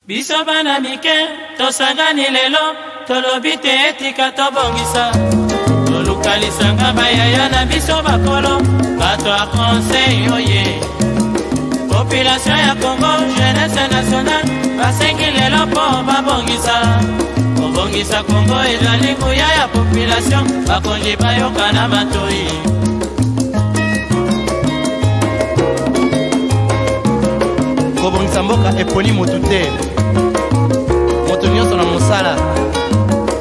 Biso bana mike, tosangani lelo, tolobi te etika tobongisa. Tolukalisanga bayaya na biso bakolo, bato a conseil oye. Population ya Congo, jeunesse nationale, basengi lelo po babongisa. Kobongisa Congo ezali nguya ya population, bakonji bayoka na matoi. Kobongisa mboka eponi motu te. Moto nyonso na mosala.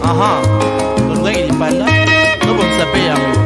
Aha, tolukaki lipanda, tobongisa pe yango.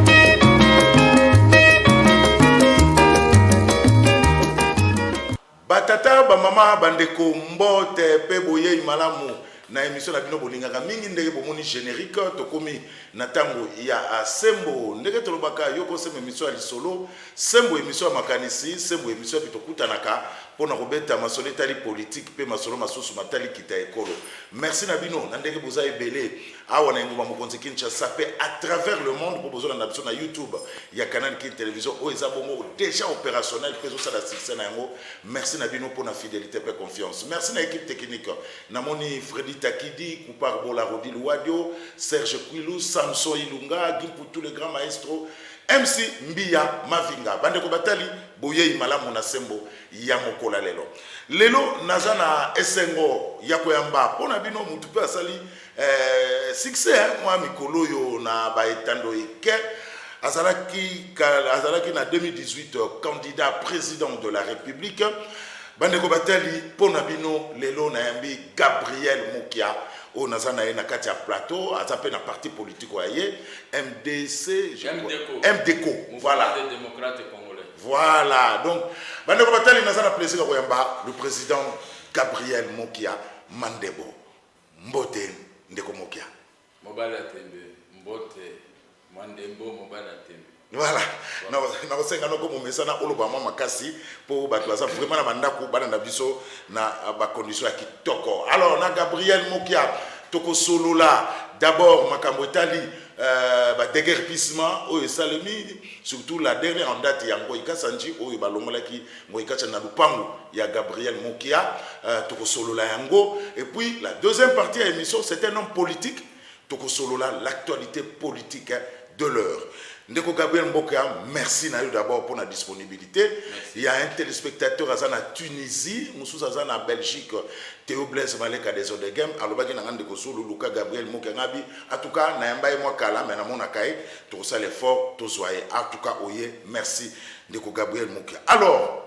Batata bamama bandeko mbote pe boye malamu na émission na bino bolingaka mingi ndenge bomoni générique tokomi na tango ya sembo ndenge tolobaka yoko sembo émission ya lisolo sembo émission ya makanisi sembo émission ya bitokutanaka pona kobeta masolo etali politique pe masolo masusu matali kita ekolo. Merci na bino na ndenge boza ebele awa na ngoma mokonzi Kinshasa pe à travers le monde pour besoin na biso na YouTube ya canal Kin télévision o eza bongo déjà opérationnel pe zo sala succès na yango. Merci na bino pour na fidélité pe confiance. Merci na équipe technique na moni Freddy Takidi Koupar Bola Rodil Wadio Serge Quilou Samson Ilunga Gimpu tous les grands maestros MC Mbia Mavinga bandeko batali boye malamu na sembo ya mokola lelo lelo nazana esengo ya koyamba pona bino mutu pe asali succès moi mikolo yo na baetando eke azalaki na 2018 candidat président de la République bandeko batali pona bino lelo na yambi Gabriel Mukia o nazana na kati ya plateau azape na parti politique oye MDC MDCO voilà des démocrates congolais. Voilà donc bandeko batali nazana plaisir koyamba le président Gabriel Mukia Mandebo mbote ndeko Mukia mobala tembe mbote Mandebo mobala tembe. Voilà, na kosenga noko momesana olobama makasi po bato baza vraiment na bandako bana na biso na ba condition ya kitoko. Alors na Gabriel Mukia toko solo là d'abord makambo etali ba déguerpissement o esalemi surtout la dernière en date ya Ngoïka Sanji o balongolaki Ngoïka na lupango ya Gabriel Mukia toko solo là yango et puis la deuxième partie de l'émission c'est un homme politique toko solo là l'actualité politique de l'heure. Ndeko Gabriel Mboka, merci d'abord pour la disponibilité. Merci. Il y a un téléspectateur à la Tunisie, Moussous Azan en Belgique, Théo Blaise Malek à des autres games. Alors, il y a un Luka Gabriel Mboka. En tout cas, Naïmba et moi, Kala, mais mon Akaï, tout ça l'effort, tout ça. En tout cas, oye, merci Ndeko Gabriel Mboka. Alors,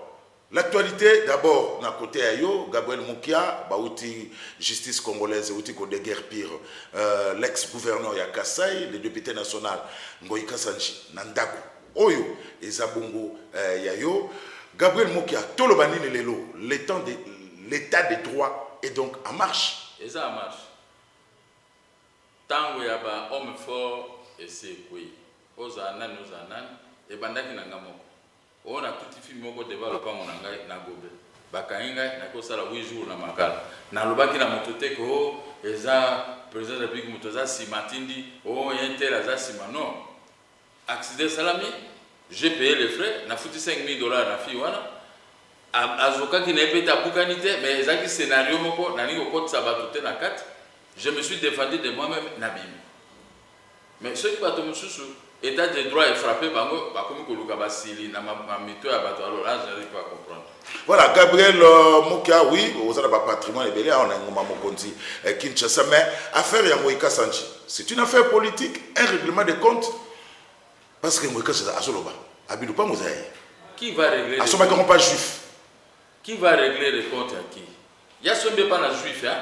l'actualité, d'abord, d'un côté ayo, Gabriel Mukia, outil justice congolaise, outil qu'on déguerpir l'ex-gouverneur ya Kasai, le député national Ngoïka Sanji, Nandaku, Oyo, et Zabungo Yayo, Gabriel Mukia, tout le banine lelo, l'état des droits est donc en marche. Et ça en marche. Tant qu'il y a un homme fort, et c'est quoi? Ozanan, et bandaki nangamoko. On a tout film moko développé mon angai na gobe bakainga na ko sala 8 jours na makala na lobaki na motote ko eza président de la République motoza simatindi o yente la za simano accident salami j'ai payé les frais na foutu $5,000 na fi wana azoka ki na peta bukanité mais ezaki scénario moko na ni ko kotsa batote na 4 je me suis défendu de moi-même na bim mais ce qui va tomber sous état de droit est frappé par nous, comme Koluka Basili, na mito ya bato. Alors là, je n'arrive pas à comprendre. Voilà, Gabriel Mukia, oui, vous avez un patrimoine belé, on a un moment Mokonzi Kinshasa, mais affaire ya Ngoïka Sanji, c'est une affaire politique, un règlement de compte, parce que Ngoïka Sanji, Azoloba, Abidou pas Mozaï. Qui va régler les comptes? Pas juif. Qui va régler les comptes à qui? Il y a ce n'est pas un juif, hein?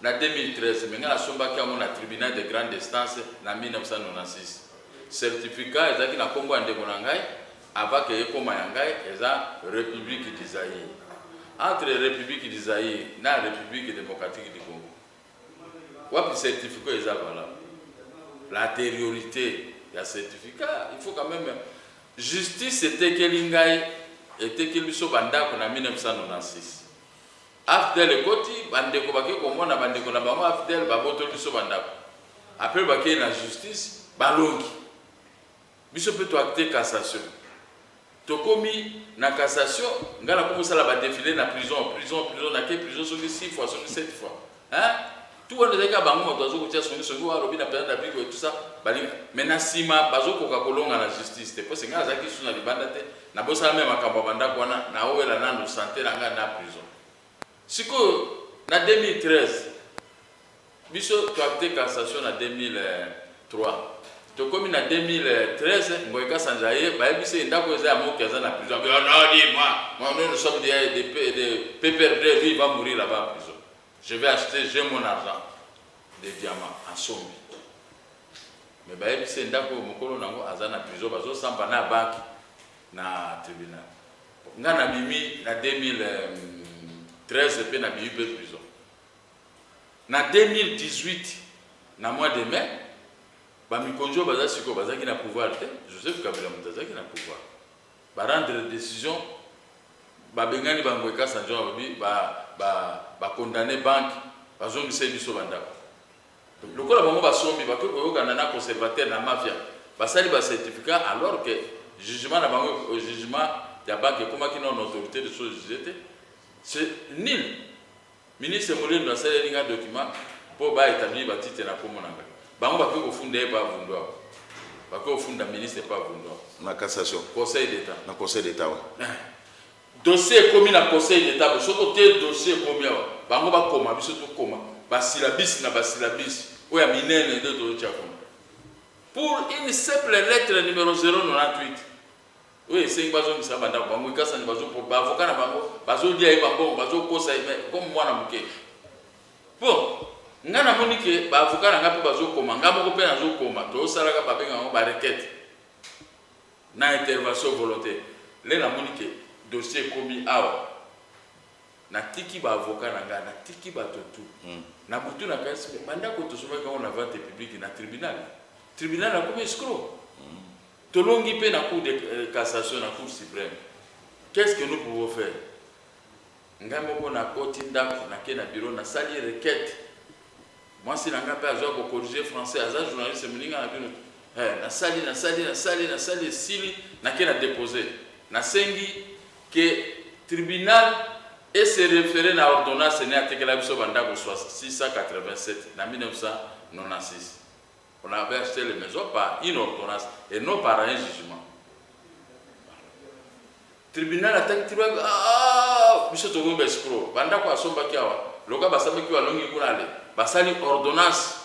En 2013, mais il y a un tribunal de grande instance en 1996. Certificat ezaki na Congo ndeko na ngai avant que ekoma ya ngai eza République du Zaïre. Entre République du Zaïre na République démocratique du Congo. Wapi certificat eza valable. L'antériorité ya certificat, il faut quand même justice était que lingai était que biso bandako na 1996. Afdel ekoti bandeko bake komona bandeko na bango afdel baboto biso bandako. Après bake na justice balongi. Biso peut acter cassation. tokomi na cassation ngala commencer la défiler na prison na ke prison sur 6 fois sur 7 fois hein tout on est ka bango moto azo kotia songi wa robi na période d'appui et tout ça bali maintenant sima bazo koka kolonga na justice te parce que ngala zaki suna libanda te na bosa même makambo banda kwana na owela nando santé na nga na prison siko na 2013 biso to acté cassation na 2003 to comme na 2013 ngoyeka sanjaye ba bise ndako eza moki eza na prison non dis moi nous sommes des PPRD lui va mourir là-bas en prison je vais acheter j'ai mon argent des diamants en Sombi mais ba bise ndako mokolo nango aza na prison bazo samba na banque na tribunal ngana mimi na 2013 pe na bibe prison na 2018 na mois de mai bamikonjo baza siko bazaki na pouvoir te Joseph Kabila mutazaki na pouvoir ba rendre décision ba bengani bangoeka sanjo ba condamner banque bazongisa biso bandako lokola bango basombi bakoyokana na conservateur na mafia basali ba certificat alors que jugement na bango jugement ya banque komaki na autorité de choses jugées c'est nul ministre Molendo asali linga document pour ba établir ba titre na komonanga bango bako kofunda pas vundwa bako funda ministre pas vundwa na cassation conseil d'état na conseil d'état dossier commis na conseil d'état soko te dossier commis bango bakoma biso to koma ba syllabus na ba syllabus oya minene de to tchako pour une simple lettre numéro 098 oui c'est bazo misa banda bango ikasa ni bazo pour ba avocat na bango bazo dia bango bazo kosa comme mwana muke bon ngana monike ba avocat na ngapi bazo koma ngabo ko pe nazo koma to salaka ba benga ngo ba requête na intervention volontaire le na monike dossier commis awa na tiki ba avocat na ngana tiki ba totu na butu na kasi banda ko to soba ka on a vente publique na tribunal na comme escroc to longi pe na cour de cassation na cour suprême qu'est-ce que nous pouvons faire ngamo ko na koti ndako na ke na bureau na sali requête. Moi, si l'on a corrigé français, les journalistes na sali, sili, na qui a déposé. Na sengi que tribunal et se référé à l'ordonnance n'est attaqué la biso banda ko 687 en 1996. On avait acheté les maisons par une ordonnance et non par un jugement. Tribunal attaque tribunal biso to ngombe escroc banda ko asomba kiawa loka basami kiwa longi kunale basali ordonnance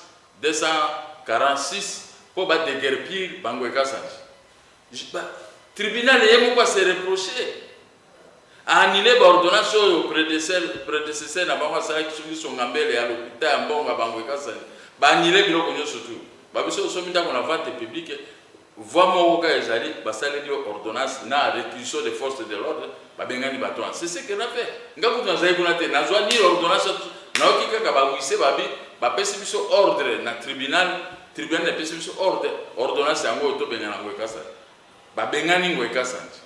246 pour ba déguerpir bangoeka sanji tribunal yemo kwa se reprocher a annulé ba ordonnance au prédécesseur na bango sala kisungi songambele ya l'hôpital ya mbonga bangoeka sanji ba annulé biloko nyoso tu ba biso somi ndako na vente publique voix moko ka ezali basali dio ordonnance na réquisition des forces de l'ordre ba bengani baton c'est ce que na fait ngaku tunazai kuna te nazwa ni ordonnance na okika ka ba wise babi ba pesi biso ordre na tribunal na pesi biso ordre ordonnance yango to bengana ngoeka sa ba bengani ngoeka sanji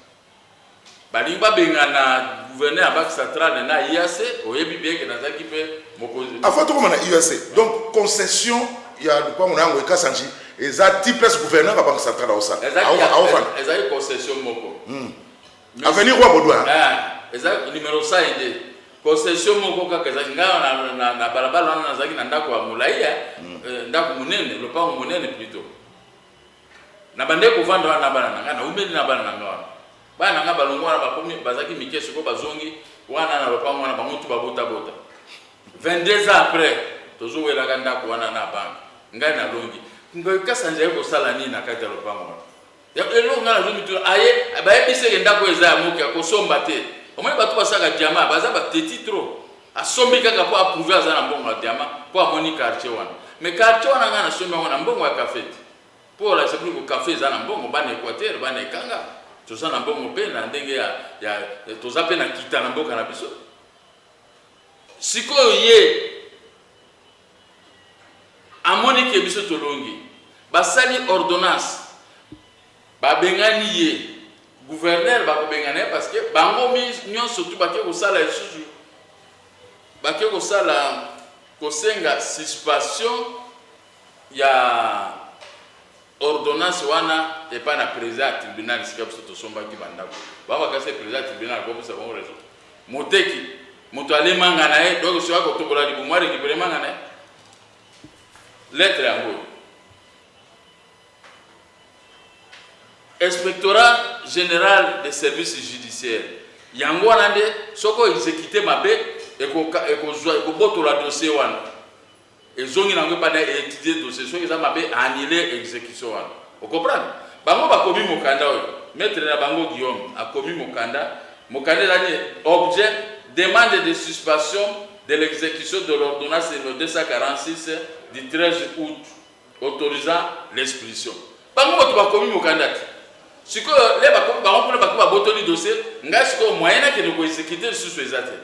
ba limba bengana gouverneur ya Banque centrale na IAC oyebi bien que nazaki pe mokozi avant to koma na IAC donc concession ya kwa mona ngoeka sanji eza type gouverneur ya Banque centrale osa eza concession moko avenir roi Baudouin eza numéro 100 concession moko kaka eza ngana na balabala wana nazaki na ndako ya molaia ndako munene lopango munene plutôt na bande ko vendre wana bana ngana umeli na bana ngana bana ngaba longwa bakomi bazaki mikeso ko bazongi wana na lopango wana bango tu babota 22 ans après tozo wela ka ndako wana na banque ngana longi ngoka sanje ko sala nini na kati ya lopango wana ya elo ngana zomi tu aye ba ebise ndako eza moki akosomba te omwe batu basaka diamant baza ba teti trop asombi kaka po approuver azana mbongo ya diamant po amoni quartier wana mais quartier wana ngana sombi wana mbongo ya café po la c'est plus que café ezana mbongo bana Équateur bana Kanga toza na mbongo pe na ndenge ya toza pe na kita na mboka na biso sikoyo ye amoni ke biso tolongi basali ordonnance babengani ye gouverneur bakobengana parce que bango nyonso tu bake kosala lisusu bake kosala kosenga suspension ya ordonnance wana et pas na président tribunal sika biso tosombaki bandako baba kasi président tribunal ko bisa bon raison moteki moto alemanga na ye donc soka kotobola libumwa récupérer manga na lettre yango inspectorat général des services judiciaires yango wana nde soko exécuter mabe eko botola dossier wana ezongi nango bana étudier dossier soki eza mabe annuler exécution wana okomprendre bango bakomi mokanda oyo maître na bango Guillaume akomi mokanda ezani objet demande de suspension de l'exécution de l'ordonnance no 246 du 13 août autorisant l'expulsion bango moto bakomi mokanda ti siko le bakomi botoli dossier ngai siko moyen na kende ko exécuter lisusu ezate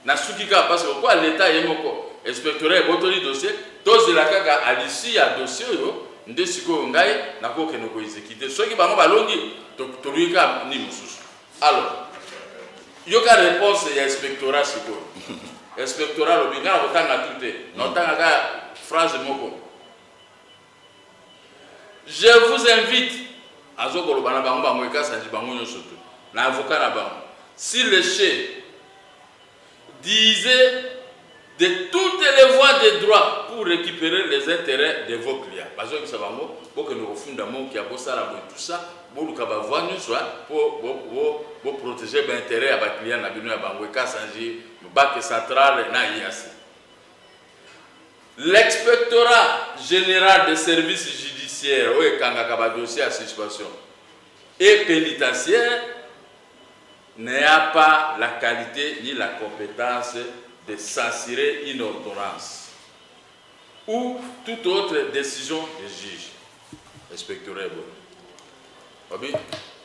na sukika parce que quoi l'état yemoko inspectorat botoli dossier tozela kaka à l'issue ya dossier yo nde siko ngai nakoke no ko exécuter soki bango balongi toluika ni mususu alors yoka réponse ya inspectorat siko inspectorat lo binga ko tanga tuté no tanga ka phrase moko je vous invite azokolo bana bango bango ekasa bango nyoso to na avocat na bango si le chef disait de toutes les voies de droit pour récupérer les intérêts de vos clients. Parce que ça va pour que nous refondons qui a bossé à tout ça, pour que nous voyons pour protéger les intérêts à vos clients, à Bango Kassanji, Bac Central, na IAC. L'inspectorat général des services judiciaires, dossier à suspension et pénitentiaire n'a pas la qualité ni la compétence de censurer une ordonnance ou toute autre décision du juge. Inspecteur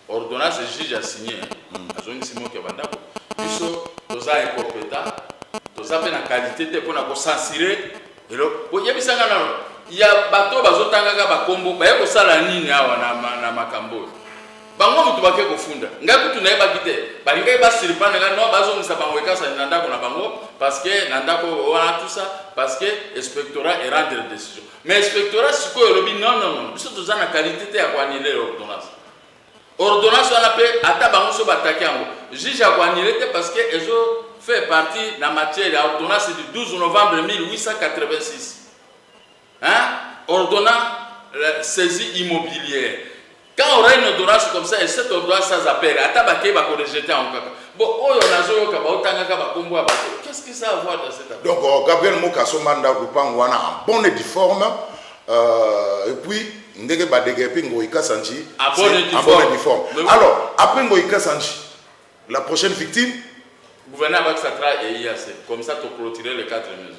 ordonnance le juge a signé. Tous a incompétent, tous a la qualité pour censurer. Il y a bateau bazotanga bakombo bayeko sala nini awa na makambo. Bango mutu bake kofunda ngaku tunaiba kite balinga ba siripana nga no bazo ngisa bango ekasa nanda ko na bango parce que nanda ko wana tout ça parce que inspectorat est rendre décision mais inspectorat siko elobi non biso tozana qualité te ya ko annuler ordonnance wana pe ata bango so bataki yango juge a ko annuler te parce que ezo fait partie na matière ya ordonnance du 12 novembre 1886 ordonnant la saisie immobilière. Quand on aura une ordonnance comme ça, et cette ordonnance sans appel, qu'est-ce que ça a à voir dans cette affaire? Donc, Gabriel Mokaso Manda Rupango en bonne et due forme, et puis, Ndege Badege Pingoïka Sanji, en bonne et due forme. Alors, après Ngoïka Sanji, la prochaine victime? Gouverneur Baksatra et IAC, comme ça, tu peux retirer les 4 maisons.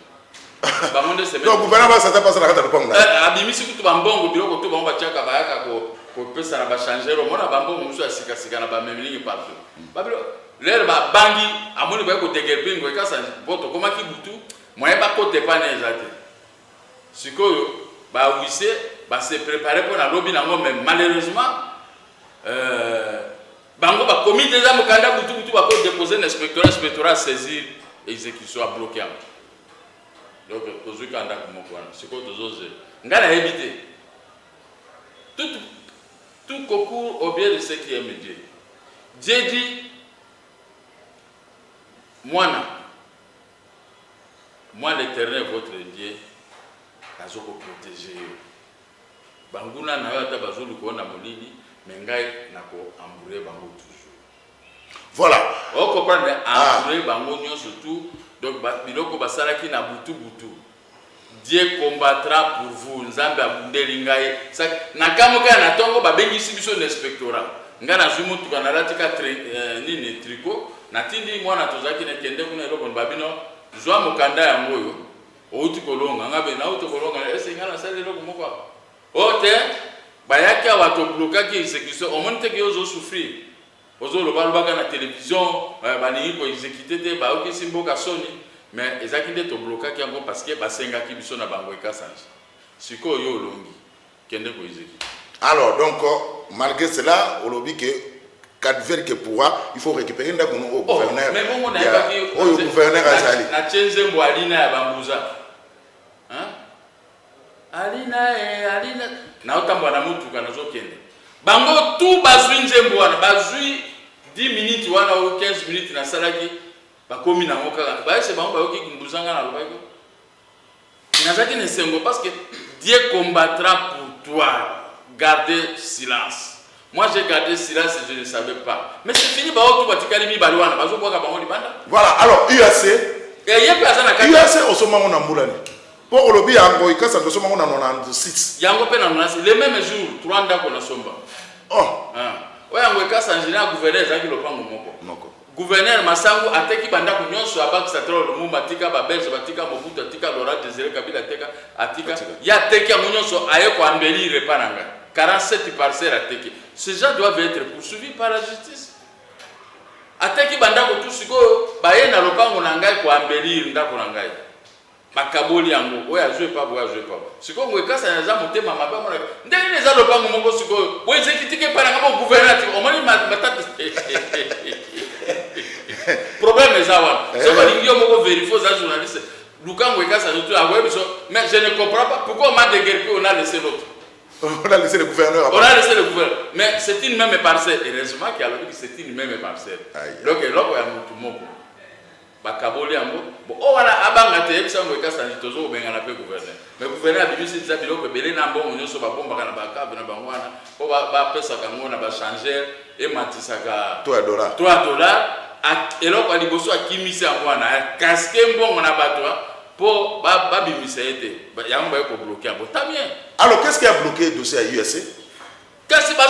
Donc, gouvernement, ça t'a passé la carte de Pong. Abimisi kutu bambongo biloko tu bamba chaka bayaka ko pesa na ba changer ro mona bambongo muso asika sika na ba memlingi partout. Babilo lere ba bangi amoni ba ko tegelpingo ekasa boto koma ki butu moyen ba ko te pas nezate. Sikoyo ba wise ba se préparer pour la lobby na ngombe malheureusement bango ba commis déjà mokanda butu ba ko déposer l'inspectorat saisir exécution a bloqué. Donc, aujourd'hui, quand on a c'est quoi on a évité tout concours au bien de ce qui est Dieu. Dieu dit, moi l'Éternel, votre Dieu, je vais vous protéger. Banguna na yata bazulu ko na molili, mengai na ko ambouré bango toujours. Voilà. On comprend ambouré bango surtout. Donc, biloko basalaki na butu. Dieu combattra pour vous. Nzambe abundeli ngai. Na kamoka na tongo babengisi biso l'inspectorat. Nga na zumu tukanalati ka nini tricot. Na tindi mwana tozaki na kende kuna eloko babino. Zwa mokanda yango yo. Outi kolonga ngabe na outi kolonga ese ngala sale eloko moko. Ote bayaki awato blokaki exécution. Omonte ke ozo souffrir. Ozo lo balbaka na télévision baningi ko exécuter te ba oki simboka soni mais ezaki de to blokaki yango parce que basenga ki biso na bango ekasanji siko yo longi kende ko exécuter. Alors donc malgré cela au lobby que cadver que pourra il faut récupérer ndako au gouverneur. Mais bon on a pas que au gouverneur azali na chenze mbo alina ya bambuza. Alina na otamba na mutuka nazo kende bango tout bazwi nzembo wana bazwi 10 minutes wana ou 15 minutes na salaki bakomi na ngoka baese bango bayoki kimbuzanga na lobako nazaki ne sengo parce que Dieu combattra pour toi. Gardez silence. Moi j'ai gardé silence et je ne savais pas. Mais c'est fini, voilà, alors UAC. UAC au sommet on a moulani. Pour le bien, il casse le sommet on a 96. Yango pe na les mêmes jours, 3 ans qu'on a somba. Oh. Ouais, on casse en général gouverneur zaki le pango moko. Gouverneur Masangu ateki banda ko nyonso abak satro le mumba tika ba belge batika mobutu tika Laurent Désiré Kabila tika atika ya teki nyonso aye ko ambelire pananga 47 parcelles ateki. Ces gens doivent être poursuivis par la justice. Ateki banda ko tusiko baye na lopango na ngai ko ambelire ndako na ngai. Bakaboli yango oya jouer pas siko ngwe kasa na za motema maba mona ndenge neza lopango moko siko bo ezekitike pananga mo gouverneur omoni matata problème est ça. C'est pas l'idée de vérifier aux journalistes. Lukango Ekasa nous a mais je ne comprends pas pourquoi on m'a déguerpi, on a laissé l'autre. On a laissé le gouverneur. On a laissé le gouverneur. Mais c'est une même parcelle. Heureusement qu'il y a dit que c'est une même parcelle. Donc là, il y a tout le monde. Bakaboli yango. Bon, on a abangate ebisango Ekasa nitozo benga na pe gouverneur. Mais gouverneur a dit c'est ça biloko belé na mbongo nyoso ba bomba kana ba kabe na bangwana. Po ba pesa kango na ba changer et matisaka $3. Et là, on a dit que Kimisi a casqué un bon pour babimisa été. Il y a un peu bloqué. Alors, qu'est-ce qui a bloqué le dossier à UAC? Qu'est-ce que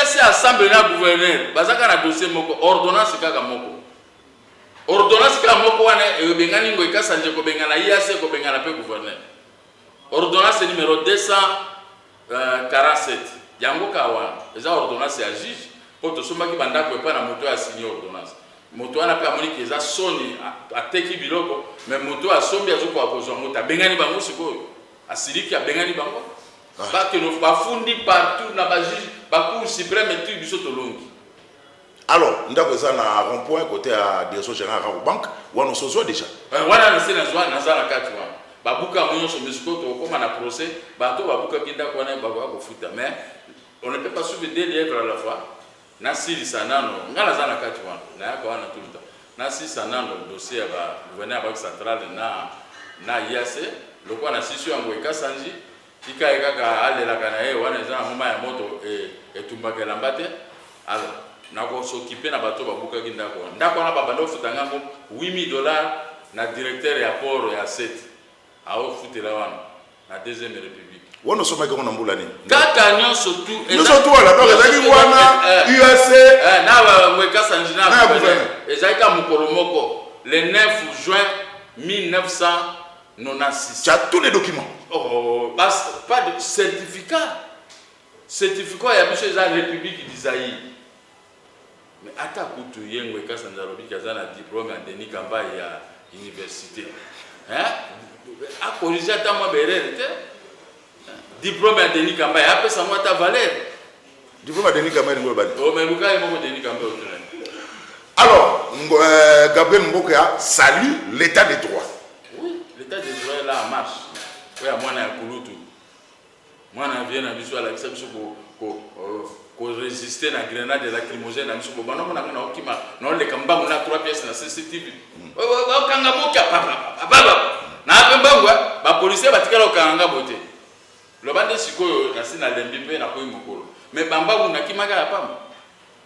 c'est assemblée de gouverneur? Parce qu'il y a un dossier moko ordonnance kaka moko. Ordonnance kaka moko wana e bengani ngo ikasanje ko bengana UAC ko bengana pe gouverneur. Ordonnance numéro 247. Yango kawa. Eza ordonnance ya juge pour to somaki banda ko pa na moto a signé ordonnance. Moto ana pe amoni keza soni ateki biloko mais moto asombi azoko akozwa moto bengani bango sikoyo asiriki abengani bango ba que no bafundi partout na ba juge ba cour suprême tu biso tolongi. Alors ndako za na rond-point côté à direction générale à banque wana sozo déjà wana na sina zwa na za na kati wana babuka monyo so misiko to koma na procès ba to babuka kinda kwa na ba ko futa mais on ne peut pas suivre deux livres à la fois. Nasi sanano ngala zana kati wana na yako wana tout le temps nasi sanano dossier ba gouverneur ba central na IAC lokwa na sisi yango ekasanji tika ekaka alela kana wana zana moma ya moto etumbakela mbate alors nako s'occuper na bato babuka kindako ndako na babando futanga ngo $8,000 na directeur ya port ya 7 ao futela wana na deuxième république. Wono soma ko na mbula nini? Kaka nyonso tu nyonso tu wala donc ezaki wana UAC na mweka sanjina ezaka mukolo moko le 9 juin 1996. Tu as tous les documents. Oh, pas de certificat. Certificat ya biso za République d'Isaïe. Mais ata kutu yengwe kasa nzarobi kazana diplôme ya Denis Kamba ya université. A corriger ta mo berere te. Diplôme à Denis Kamba, et après ça, moi, ta valeur. Diplôme à Denis Kamba, oh, mais Lucas, il m'a Denis Kamba. Alors, Gabriel Mboka salue l'état des droits. Oui, l'état des droits est là en marche. Oui, moi, je suis Kouloutou. Moi, je viens à Bissou à la Bissou pour résister à la grenade lacrymogène à Bissou. Non, les Kamba, on a 3 pièces dans la CCTV. Oh, Kangamoka, papa. La police va tirer au Kangamote. Le bande sikoyo na sina lembipe na koyi mokolo mais bamba kuna kimaka ya pamba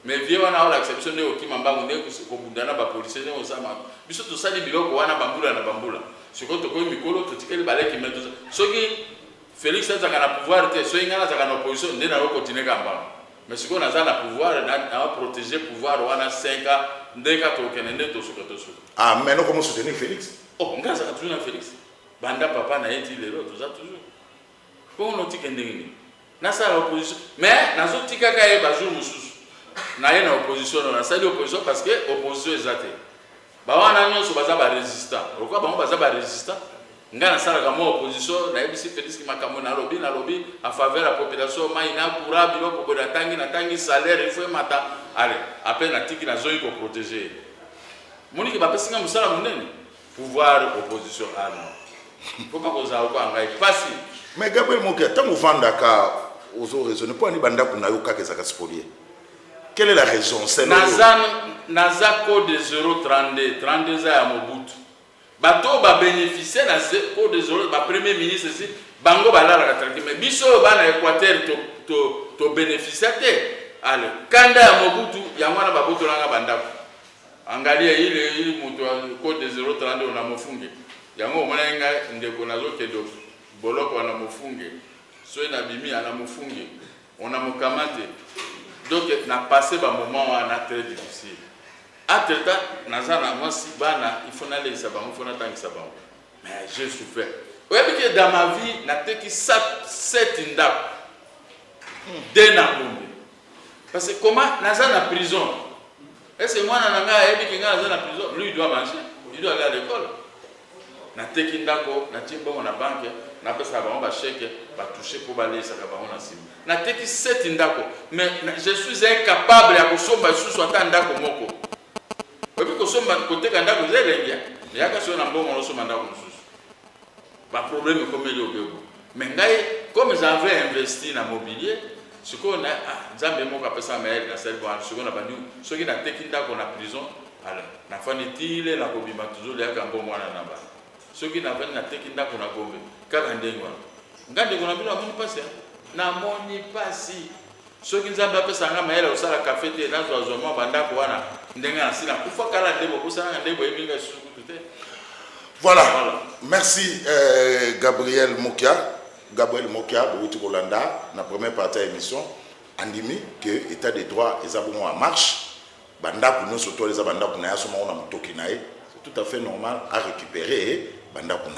mais vie wana ola exception ne okimamba ngune ko bundana ba policier ne osama biso to sali biloko wana bambula na bambula sikoyo to koyi mikolo to tikeli baleki meto soki Félix azaka na pouvoir te so ingana azaka na opposition nde na continuer kamba mais sikoyo na za na pouvoir na protéger pouvoir wana 5 ans ndeka to kenende to suka ah mais non comment soutenir Félix oh ngaza toujours na Félix banda papa na yeti lelo to za toujours. Pour nous dire que na ça l'opposition mais nazo tika ka e bajour mususu na ye na opposition na ça l'opposition parce que opposition ezate ba wana nyonso baza ba résistant pourquoi ba baza ba résistant ngana sala ka mo opposition na ebisi Félix Makambo na lobby a faveur la population mai na kura biloko ko na tangi salaire il faut mata allez après na tiki na zo ko protéger moni ki ba pesinga musala munene pouvoir opposition ah non faut pas qu'on a encore engager facile. Mais Gabriel Mokia, tant que Vandaka, ozo raisonner pour ani banda kuna yo kaka ezaka spolier. Quelle est la raison? C'est naza code 032 32 za ya Mobutu. Bato ba bénéficier na code 0 ba premier ministre ici bango balala tranquille mais biso bana Équateur to bénéficiaire. Alors kanda ya Mobutu ya mwana babutu langa bandako. Angalia ile mutu code 032 na mofunge. Yango mwana nga ndeko nazo kedo boloko na mofunge. So na bimi ana mofunge. On a mokamate. Donc na passé ba moment wana très difficile. Entre-temps, nazana moi si bana il faut aller ça ba, il faut attendre ça ba. Mais j'ai souffert. Oui, que dans ma vie na teki 7 ndap. Dena bombe. Parce que comment nazana prison. Est-ce que moi nanga ebi kinga nazana prison, lui il doit manger, il doit aller à l'école. Na teki ndako na timbo na banque, na pesa ba on ba chèque, ba toucher pour baler ça ba on a sim. Na teki 7 ndako, mais je suis incapable ya kosomba sous ata ndako moko. Obi kosomba côté ndako zele bien. Ya ka so na mbongo no somba ndako sous. Ba problème comme il obego. Mais ngai comme j'avais investi na mobilier, ce qu'on a nzambe moko pesa mael na selbo ce qu'on a bandu, ce qui na teki ndako na prison, alors na fanitile la kobima toujours ya ka mbongo na namba. Ce qui na venu na teki ndako na gombe. Kaka ndengwa. Ngande kona bila moni pasi. Na moni pasi. Ce qui nzambe pesa nga maela osala café te na zo zo mo bandako wana ndenga na sina kufa kala ndebo kusanga ndebo eminga suku tute. Voilà. Merci Gabriel Mokia. Gabriel Mokia de Rolanda, la première partie de l'émission, andimi que l'état des droits est en marche. Banda pour nous surtout les abanda pour nous on a mutokinae. C'est tout à fait normal à récupérer banda pour nous.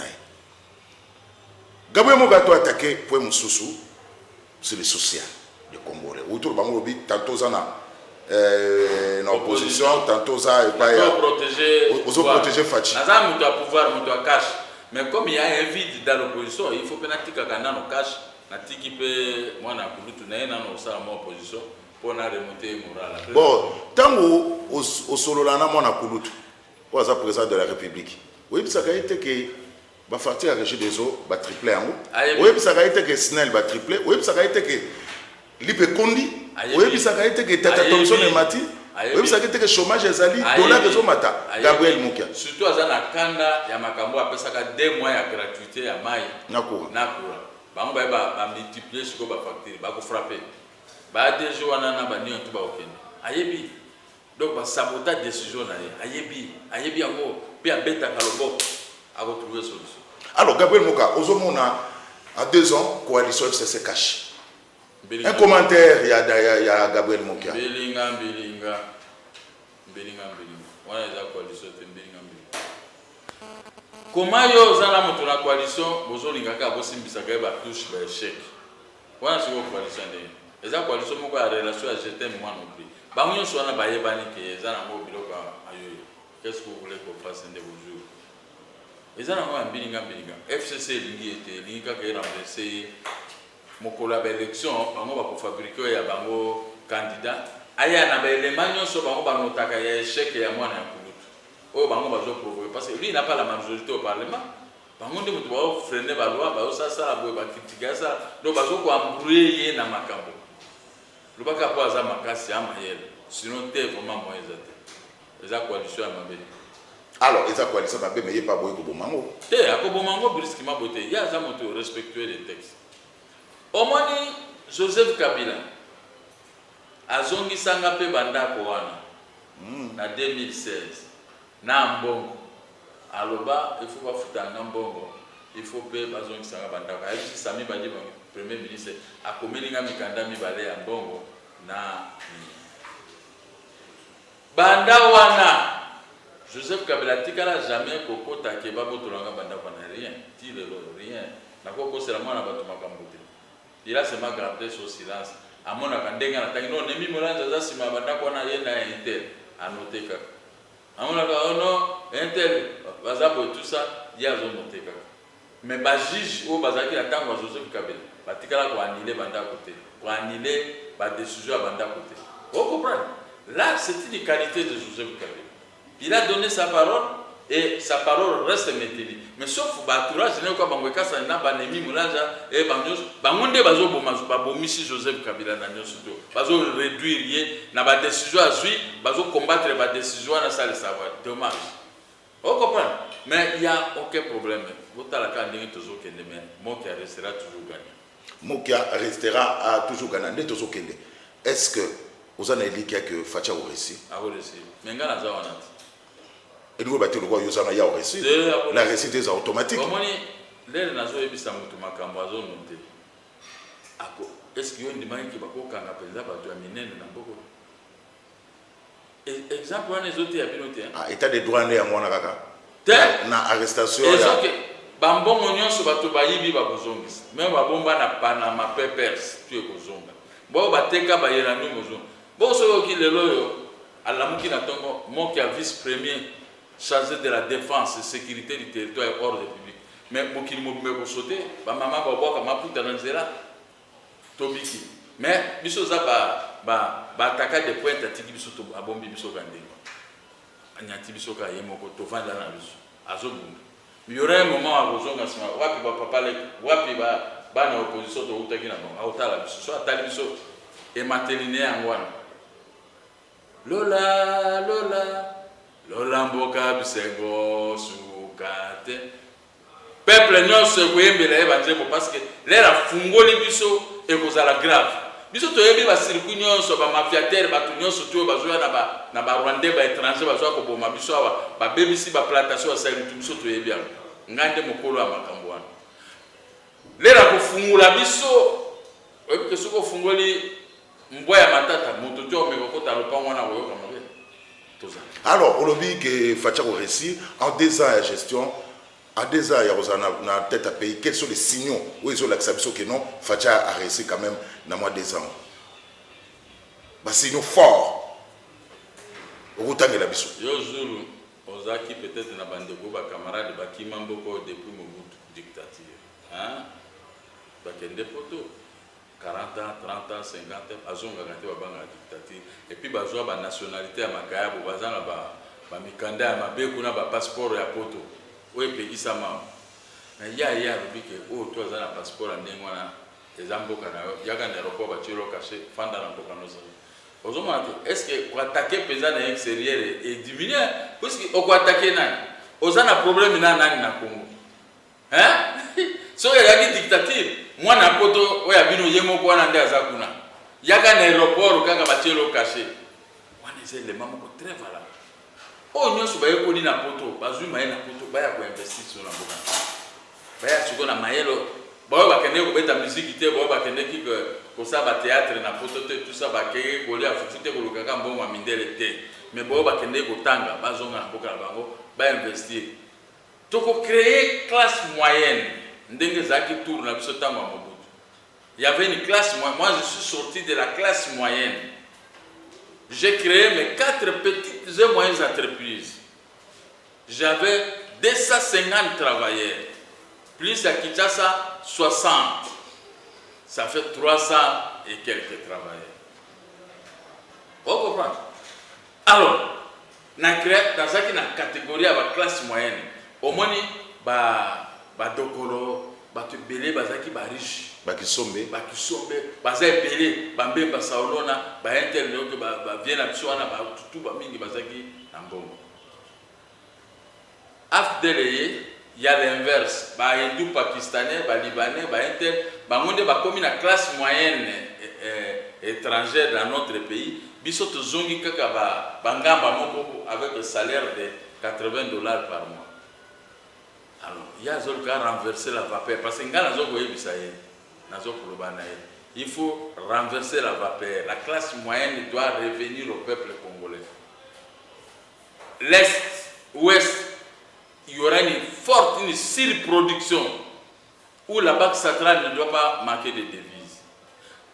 Gabriel Mokia a attaqué pour Moussoussou, c'est le social de Congolais. Autour de Bangobi, tantôt ça na opposition, tantôt ça et pas protéger Fachi. Nazam doit pouvoir monter cash. Mais comme il y a un vide dans l'opposition, il faut pénaliser quand on cash, natiki pe moi na kulutu na ena no sala mo opposition pour na remonter moral. Bon, tant au solo là na moi na kulutu. Pour ça président de la République. Oui, ça a été que ba parti à régime des eaux ba triplé en haut. Oui, ça a été que Snell ba triplé. Oui, ça a été que Lipe Kondi. Oui, ça a été que Tata Thompson et Mati. Oui, ça a été que chômage ezali dollar de mata. Gabriel Mokia. Surtout azana kanda ya makambo apesa ka 2 mois ya gratuité ya mai. Nakura. Bango ba multiplier ce ko ba facture, ba ko frapper. Ba déjà wana na ba ni on to ba okende. Ayebi. Donc ba sabotage décision na ayebi yango pe abeta kalobo a retrouver solution. Alors Gabriel Mokia, ozomona à 2 ans coalition FCC cache. Un commentaire il y a Gabriel Mokia. Belinga. Wana za coalition Belinga. Comment yo zala moto na coalition bozolinga ka bosimbisa ka ba touche ba échec. Wana siko coalition ndenge. Eza coalition moko ya relation à jeter moi non plus. Ba munyo so na ba yebani ke eza na mo biloko ayo. Qu'est-ce que vous voulez qu'on fasse ndé bonjour? Eza na mo Belinga. FCC lingi était lingi ka renverser mokolo ya élection bango ba ko fabriquer ya bango candidat aya na ba élément nyonso bango ba notaka ya échec ya mwana ya kulutu o bango bazo provoquer parce que lui n'a pas la majorité au parlement bango ndi mutu ba freiner ba loi ba sasa boye ba critiquer ça donc bazo ko embrouiller na makambo lubaka po aza makasi ya mayele sinon te vraiment moi eza coalition ya mabe. Alors eza coalition mabe mais pas boye ko bomango te akobomango brusquement bote ya za moto respectuer les textes. Omoni Joseph Kabila azongisanga pe bandako wana na 2016 na mbongo aloba il faut bafutanga mbongo il faut pe bazongisanga bandako ayisi Sami Badji premier ministre akomelinga mikanda mibale ya mbongo na banda wana Joseph Kabila tikala jamais kokota ke babotolanga bandako na rien rien na koko c'est la mona bato makambote. Il a seulement gardé son silence. À mon avis, non, Nemi Moulin, ça, si ma bande a yéna intel, à noter que. À mon avis, non, intel, bazabo tout ça, il y a zone noté que. Mais ba juge au bazaki attend wa Joseph Kabila. Ba tikala ko annuler banda côté, pour annuler ba décision à banda côté. Vous comprenez? Là, c'est une qualité de Joseph Kabila. Il a donné sa parole, et sa parole reste maintenue. Mais sauf l'entourage, il y a quoi bangwekasa na banemi mulanja et bangos bangonde bazo bomisi Joseph Kabila na nyosuto bazo réduire lié na ba décision azui bazo combattre ba décision na ça le savoir dommage. On comprend, mais il y a aucun problème. Vous t'as la candidate toujours kende mais Mokia restera toujours gagnant. Mokia restera toujours gagnant. Est-ce que vous en avez dit que Facha au récit? Ah au récit. Mais ngana za wana. Et nous battons le roi Yosana ya au récit. La récit des automatiques. Comment les nazo ebisa mutu makambo azo monter. Ako est-ce que yon demande ki bako kanga penza ba to minene na mboko. Exemple wana ezote ya binote. Ah état de droit né ya mwana kaka. Na arrestation ya. Bambongo nyonso bato bayibi bakozongisa. Même babomba na Panama Papers tu ekozonga. Bo bateka ba yeranu mozonga. Bo so ki lelo yo alamuki na tongo Mokia vice-premier chargé de la défense et sécurité du territoire et ordre public. Mais mokili mobimeko sauté, ba mama ba boka maputa na nzela tobiki. Mais biso za ba ataka de pointe atiki biso to abombi biso kandenga. Anyati biso ka yemoko to vanda na biso. Azobunda. Il y aurait un moment à Rozonga sima wapi ba papa le wapi ba na opposition to utaki na bon. Autala biso so atali biso e mateline angwana. Lola lola Lola mboka bisengo sukate. Peuple nyonso koyembela evanjemo parce que lera fungoli biso ekozala grave. Biso toyebi ba circuit nyonso ba mafiateur ba nyonso to bazoya na ba Rwandais ba étranger bazoya ko boma biso awa ba bebisi ba plantation sa biso toyebi yango. Ngande mokolo amakambo wana. Lera ko fungula biso oyebi ke soko fungoli mboya matata moto to meko ta lopango na woyo kama alors, on a dit que Facha au récit, en 2 ans de gestion, en 2 ans, il y a tête à payer. Quels sont les signaux où ils ont l'acceptation que non, Facha a réussi quand même dans moins de 2 ans. Bah, signaux forts. Au temps de la biso. Yo Zulu, Ozaki peut-être na bandeko ba camarade ba kimamboko depuis Mobutu dictature. Hein? Ba kende poto. 40 ans, 30 ans, 50 ans, azonga gante ba banga dictature. Et puis bazwa ba nationalité ya makaya bo bazana ba mikanda ya mabeku na ba passeport ya poto. Oye pe isama. Na ya rubike o to azana passeport ndengwana ezamboka na yaga na aéroport ba tiro caché fanda na mboka nozo. Ozoma est-ce que ko attaquer pesa na extérieur et diminuer parce que o ko attaquer nani? Ozana problème na nani na Congo. Hein? So ya dictature moi na poto oya bino yemo ko na ndia za kuna yaka na aéroport kaka bachelo caché wana c'est le mama ko très valable o nyoso ba yeko ni na poto bazui maye na poto baya ko investir sur na boka baya tuko na mayelo ba kende ko beta musique te ba kende ki ko sa ba théâtre na poto te tout ça ba ke ko lia fufute ko lokaka mbongo mindele te mais ba kende ko tanga bazonga na boka na bango ba investir toko créer classe moyenne. Il y avait une classe moyenne. Moi, je suis sorti de la classe moyenne. J'ai créé mes 4 petites et moyennes entreprises. J'avais 250 travailleurs. Plus à Kinshasa, 60. Ça fait 300 et quelques travailleurs. Vous comprenez? Alors, dans une catégorie de la classe moyenne, au moins, badokolo batu belé bazaki ba riche bakisombe bazai belé bambe ba saolona ba internet ba vient na biso wana ba tutu ba mingi bazaki na mbongo afdeleye il y a l'inverse ba hindu pakistanais ba libanais ba inter ba monde ba komi na classe moyenne étrangère dans notre pays biso to zongi kaka ba ngamba moko avec un salaire de $80 par mois. Alors, il y a qui a renversé la vapeur. Parce que il faut renverser la vapeur. La classe moyenne doit revenir au peuple congolais. L'Est, Ouest, il y aura une forte surproduction où la Banque centrale ne doit pas manquer de devises.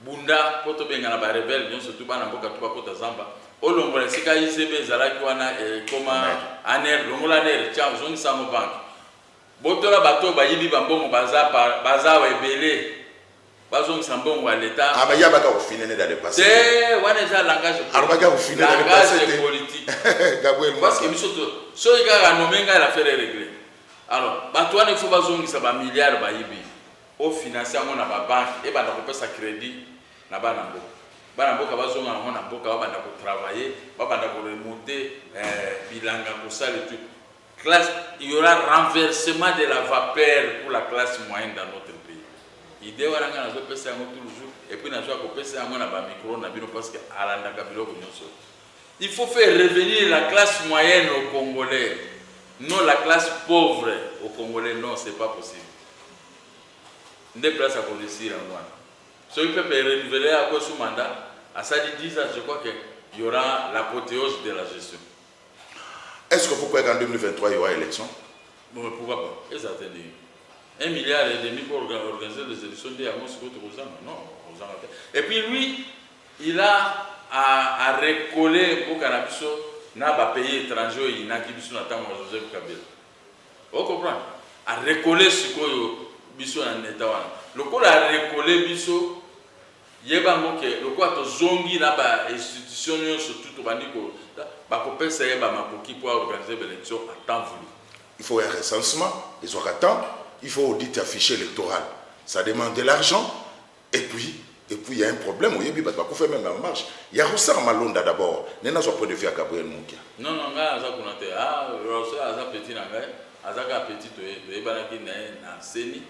Bunda, poto benga na rebelle, bien surtout ba na mboka tuba kota zamba. Olongola sika ICB zalaki wana koma aner longola ner tia zone samo bank. Botola bato bayibi bambongo baza wa ebele bazong sambongo à l'état. Ah mais il y a pas qu'à finir dans le passé. C'est ouais déjà langage. Alors pas qu'à finir dans le passé. Langage politique. Gabriel. Parce que bisoto so il a nommé la faire régler. Alors batouane il faut bazong ça va milliards ba yibi. Au financier on a ba banque et ba na ko pesa crédit na ba na mboka. Ba na mboka bazong na mboka ba na ko travailler, ba na ko remonter bilanga ko ça le truc. Classe, il y aura renversement de la vapeur pour la classe moyenne dans notre pays. Idée wana ngana zo pesa yango tout le jour et puis na zo ko pesa yango na ba micro na bino parce que alanda kabilo ko nyonso. Il faut faire revenir la classe moyenne aux Congolais, non la classe pauvre aux Congolais. Non, c'est pas possible. Des places à réussir en moi. Ce qui peut renouveler à quoi sous mandat, à ça dit 10 ans, je crois qu'il y aura l'apothéose de la gestion. Est-ce que vous croyez qu'en 2023 il y aura élection? Bon, pourquoi pas? Et ça t'est dit. 1,5 milliard pour organiser les élections de Yamos non. Et puis lui, il a à recoller pour cannabis n'a pas payé étranger, il n'a qu'à Joseph Kabila. Vous comprenez? À recoller ce que biso en état. Le coup a recoller biso, yeba moke, le coup a zongi na ba institution surtout baniko, ba kopé ça yeba makoki pour organiser l'élection à temps voulu. Il faut un recensement, ils ont attendre, il faut auditer affiché électoral. Ça demande de l'argent et puis il y a un problème, il y a même en marche. Il y a Roussard Malonda d'abord. Il y a un point de vue à Gabriel Moukia. Non, Roussard petit, petit,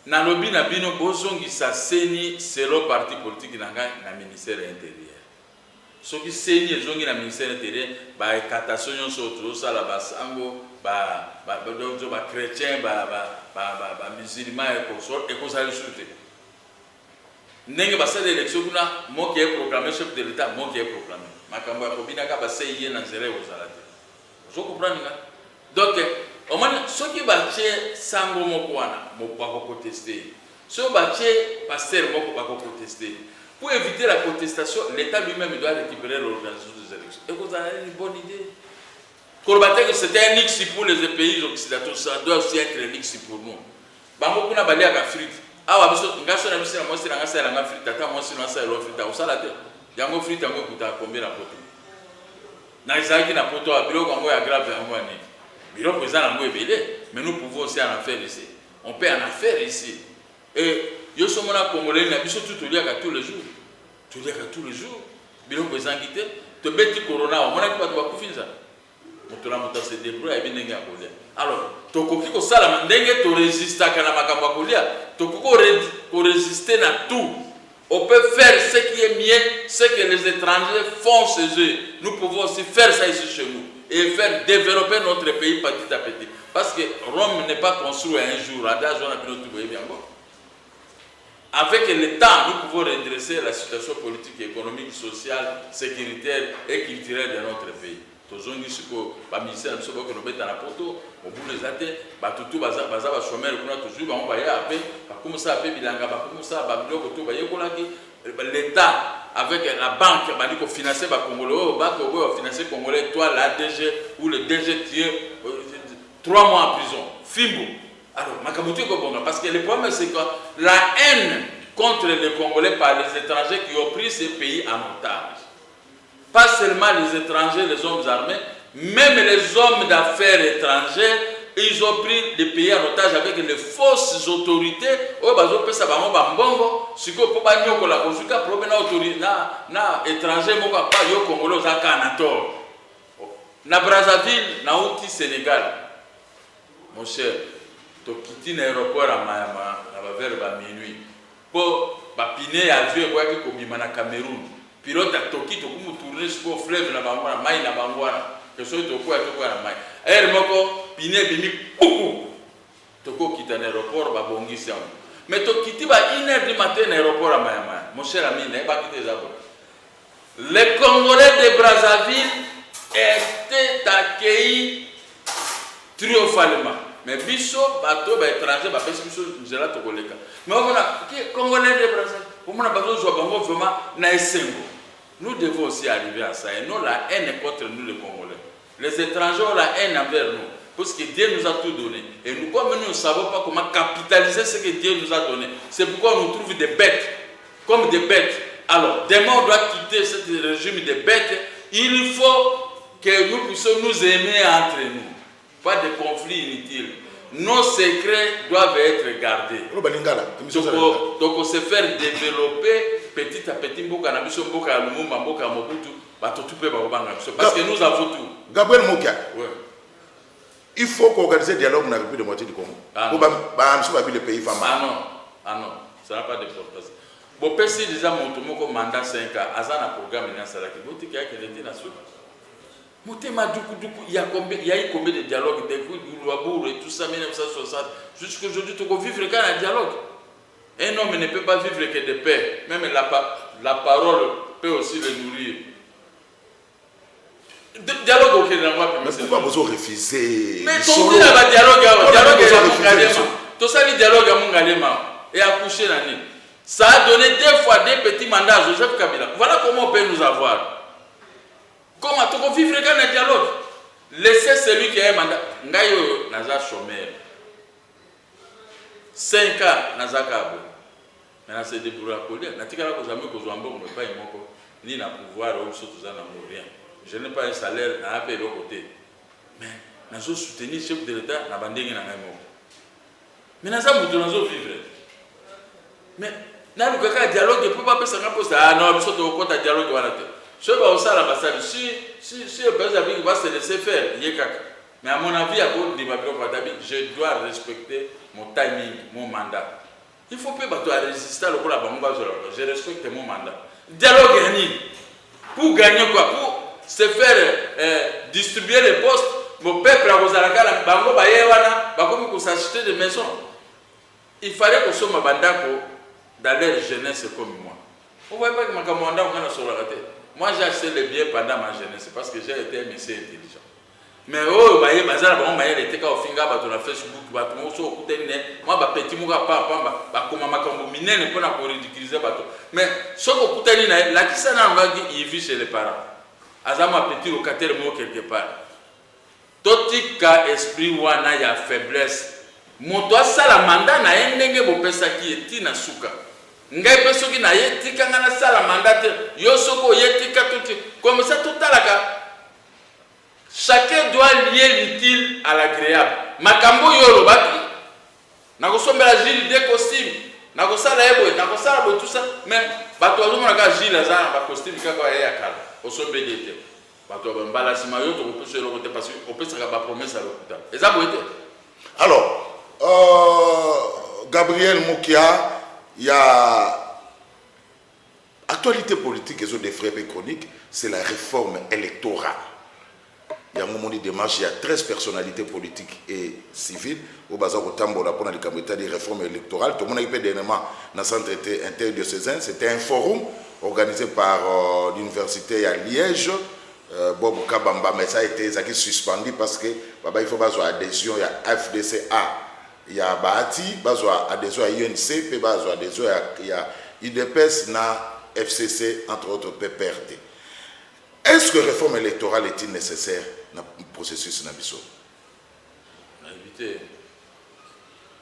na lobi na bino bozongi sa seni selo parti politique na ministère intérieur. Ce qui seni ezongi na ministère intérieur ba katation nyonso to la basango ba chrétien ba musulman et ko ça le soute. Ndenge ba sala élection kuna mo qui est proclamé chef de l'état, mo qui est proclamé. Makambo ya kobina ka ba seye na zere ozalate. Vous comprenez nga? Donc au moins ceux qui battent sango moko wana mo pas contester. Ceux battent pasteur moko pas contester. Pour éviter la contestation, l'état lui-même doit récupérer l'organisation des élections. Et vous avez une bonne idée. Kolbatek c'était un X pour les pays occidentaux, ça doit aussi être un X pour nous. Bango kuna balia ka frite. Awa biso ngaso na biso na mwasi na ngasa la frite tata mwasi na sa lo frite osala te. Yango frite yango kuta combien la poto. Na izaki na poto a bilo yango ya grave yango ani. Bilo présent yango ebele, mais nous pouvons aussi en faire ici. On peut en faire ici. Et yo somona congolais na biso tout liaka tous les jours. Tout liaka tous les jours. Bilo présent quitté, te beti corona, on mona ki ba to kufinza. Motola mota se débrouille et bien kolia. Alors, tokoki ko sala ndenge to résister kana makambo kolia, tokoko ko résister na tout. On peut faire ce qui est mieux, ce que les étrangers font chez eux. Nous pouvons aussi faire ça ici chez nous et faire développer notre pays petit à petit. Parce que Rome n'est pas construit un jour. Avec le temps, nous pouvons redresser la situation politique, économique, sociale, sécuritaire et culturelle de notre pays. Tozongi siko ba ministère biso boko no beta na poto obule zate ba tutu baza chômeur kuna toujours ba on ba ya ape ba komusa ape bilanga ba komusa ba biloko to ba yekola ki l'état avec la banque ba diko financer ba congolais ba ko financer congolais toi la DG ou le DG tient 3 mois en prison fimbo. Alors makamutu ko bonga parce que le problème c'est que la haine contre les Congolais par les étrangers qui ont pris ces pays en otage. Pas seulement les étrangers, les hommes armés, même les hommes d'affaires étrangers, ils ont pris les pays en otage avec les fausses autorités. Oh, bazo pesa bango bambongo, siko po ba nyoko la konsuka problème na autorité na étranger moko pa yo congolais za kanator. Na Brazzaville, na outi Sénégal. Mon cher, to quitter l'aéroport à Mayama, na ba vers ba minuit. Po ba piné avion kwa ki kobima na Cameroun. Pilote à Toki, tu peux tourner sur le fleuve, na bangwana, maï na bangwana, que ce soit Toko na maï. Er moko, piné bimi, poukou. Toko quitte un aéroport, ba bongi siam. Mais to quitte ba 1h du matin un aéroport à Mayama. Mon cher ami, n'est pas quitté Zabo. Les Congolais de Brazzaville étaient accueillis triomphalement. Mais biso, bateau, ba étranger, ba pesi biso, nous là Togoleka. Mais on a Congolais de Brazzaville. On a besoin de vraiment na esengo. Nous devons aussi arriver à ça. Et non la haine contre nous les Congolais. Les étrangers ont la haine envers nous. Parce que Dieu nous a tout donné. Et nous, comme nous ne savons pas comment capitaliser ce que Dieu nous a donné, c'est pourquoi on trouve des bêtes, comme des bêtes. Alors, demain, on doit quitter ce régime des bêtes. Il faut que nous puissions nous aimer entre nous. Pas de conflits inutiles. Nos secrets doivent être gardés. Donc, se faire développer petit à petit. Parce que nous avons tout. Gabriel Mokia. Ouais. Il faut qu'organiser un dialogue dans la République de moitié du Congo. Pour le pays femme. Ah non, ça n'a pas d'importance. Bon, si déjà mon mandat 5 ans, Azana programme il y a ça qui vote qui a été national. Il y a eu combien de dialogues, des coups du Louabourg et tout ça, 1960. Jusqu'à aujourd'hui, tu peux vivre quand un dialogue. Un homme ne peut pas vivre que de paix. Même la parole peut aussi le nourrir. Dialogue auquel on va. Mais pourquoi vous refusez? Mais ton dit là, dialogue tout ça, le dialogue à Mungalema et accoucher l'année. Ça a donné 2 fois des petits mandats à Joseph Kabila. Voilà comment on peut nous avoir. Comment tu peux vivre quand un dialogue? Laissez celui qui a un mandat. Ngayo naza chômeur. 5 ans naza kabo. Maintenant c'est débrouiller à coller. Natikala ko jamais ko zombo ko pas imoko ni na pouvoir ou surtout ça na rien. Je n'ai pas un salaire à payer de l'autre côté. Mais nazo soutenir chef de l'État na bandenge na ngai moko. Mais naza mutu nazo vivre. Mais na lukaka dialogue peut pas passer na poste. Ah non, biso to kota dialogue wana te. Si le président va se laisser faire, mais à mon avis, je dois respecter mon timing, mon mandat. Il ne faut pas résister à la banque. Je respecte mon mandat. Dialogue, pour gagner quoi? Pour se faire distribuer les postes, mon peuple a s'acheter des maisons. Il fallait que ce soit ma bandako dans leur jeunesse comme moi. Vous ne voyez pas que mon mandat est sur la tête. Moi, j'ai acheté les biens pendant ma jeunesse parce que j'ai été un monsieur intelligent. Mais oh, bah, bazar, bon, bah, il était quand au finger, bah, dans la Facebook, bah, tout le monde s'est occupé, moi, bah, petit mouga, bah, comment ma combo mine, ne peut pas ridiculiser, bah, mais, ce qu'on coûte, la qui s'en a envoyé, il vit chez les parents. Azama petit locataire, moi, quelque part. Totika esprit, wana, ya faiblesse. Mon doigt, ça, la mandat, n'a un n'enge, bo, pesa qui est tina souka. Ngai pesoki na yetika ngana sala mandate yosoko yetika tout comme ça tout alaka. Chacun doit lier l'utile à l'agréable. Makambo yolo baki na kosombela Gilles des costumes na kosala ebo na kosala bo tout ça mais bato azomona ka Gilles azana ba costume kaka ya kala osombeli te bato bambala sima yo to kopesa lo kote parce que opesa ka ba promesse à l'hôpital ezabo ete. Alors Gabriel Mokia, il y a actualité politique et des frais chroniques, c'est la réforme électorale. Il y a un moment de démarche, il y a 13 personnalités politiques et civiles au bazar au Tambola pour les réformes électorales. Tout le monde a eu dernièrement dans le centre interdiocésain. C'était un forum organisé par l'université à Liège, Bob Kabamba, mais ça a été suspendu parce que il faut avoir adhésion, il y a FDCA. Il y a Bahati, il y a adhésion à UNC, il y a adhésion à IDPS, FCC, entre autres PPRD. Est-ce que la réforme électorale est-il nécessaire dans le processus Nabiso? Éviter